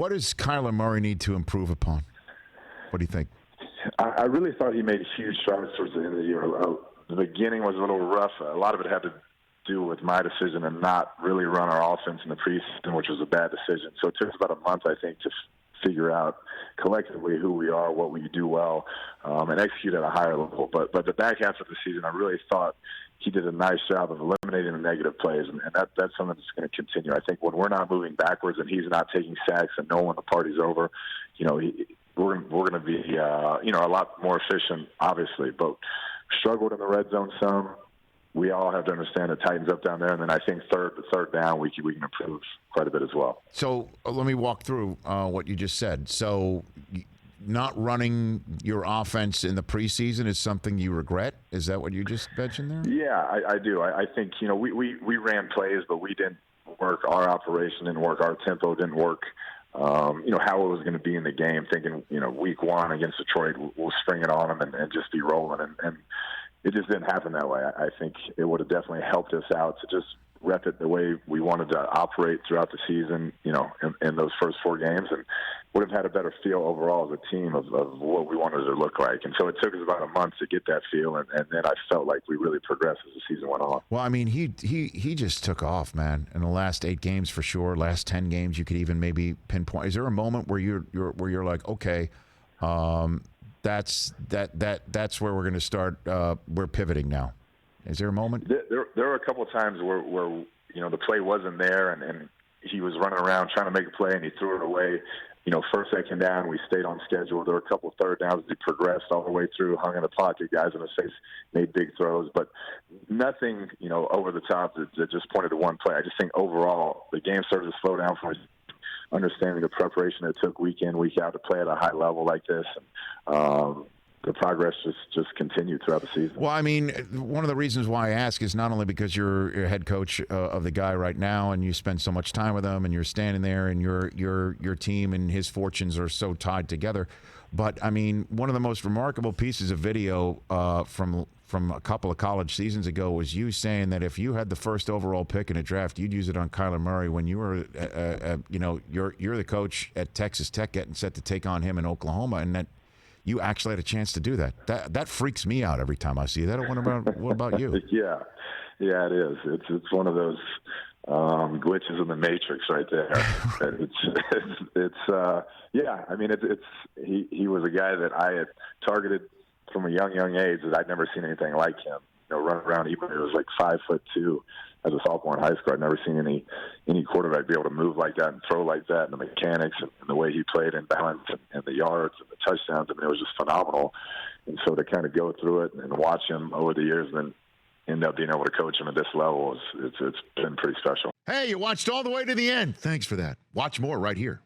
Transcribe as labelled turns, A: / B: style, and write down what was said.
A: What does Kyler Murray need to improve upon? What do you think?
B: I really thought he made huge strides towards the end of the year. The beginning was a little rough. A lot of it had to do with my decision to not really run our offense in the preseason, which was a bad decision. So it took us about a month, I think, to figure out collectively who we are, what we do well, and execute at a higher level. But the back half of the season, I really thought he did a nice job of eliminating the negative plays, and that's something that's going to continue. I think when we're not moving backwards and he's not taking sacks and knowing the party's over, we're going to be a lot more efficient, obviously. But struggled in the red zone some. We all have to understand it tightens up down there, and then I think third down we can improve quite a bit as well.
A: So let me walk through what you just said. So not running your offense in the preseason is something you regret? Is that what you just mentioned there?
B: Yeah, I do. I think, we ran plays, but we didn't work. Our operation didn't work. Our tempo didn't work. How it was going to be in the game, thinking, week one against Detroit, we'll spring it on them and just be rolling. And it just didn't happen that way. I think it would have definitely helped us out to just rep it the way we wanted to operate throughout the season, in those first 4 games, and would have had a better feel overall as a team of what we wanted it to look like. And so it took us about a month to get that feel, and then I felt like we really progressed as the season went on.
A: Well, I mean, he just took off, man, in the last 8 games for sure. Last 10 games, you could even maybe pinpoint. Is there a moment where you're like, okay, that's where we're going to start. We're pivoting now. Is there a moment?
B: There were a couple of times where the play wasn't there, and he was running around trying to make a play, and he threw it away. First, second down, we stayed on schedule. There were a couple of third downs. He progressed all the way through, hung in the pocket, guys in his face, made big throws, but nothing, over the top that just pointed to one play. I just think overall the game started to slow down for us, understanding the preparation it took week in, week out to play at a high level like this. And, the progress just continued throughout the season.
A: Well, I mean, one of the reasons why I ask is not only because you're head coach of the guy right now, and you spend so much time with him, and you're standing there, and your team and his fortunes are so tied together. But I mean, one of the most remarkable pieces of video from a couple of college seasons ago was you saying that if you had the first overall pick in a draft, you'd use it on Kyler Murray when you were, you're the coach at Texas Tech, getting set to take on him in Oklahoma, and that you actually had a chance to do that. That freaks me out every time I see that. What about you?
B: Yeah, it is. It's one of those glitches in the matrix right there. I mean, he was a guy that I had targeted from a young age that I'd never seen anything like him. Run around, even when he was like 5'2" as a sophomore in high school. I'd never seen any quarterback be able to move like that and throw like that, and the mechanics and the way he played in balance and the yards and the touchdowns. I mean, it was just phenomenal. And so to kind of go through it and watch him over the years and then end up being able to coach him at this level, it's been pretty special.
A: Hey, you watched all the way to the end. Thanks for that. Watch more right here.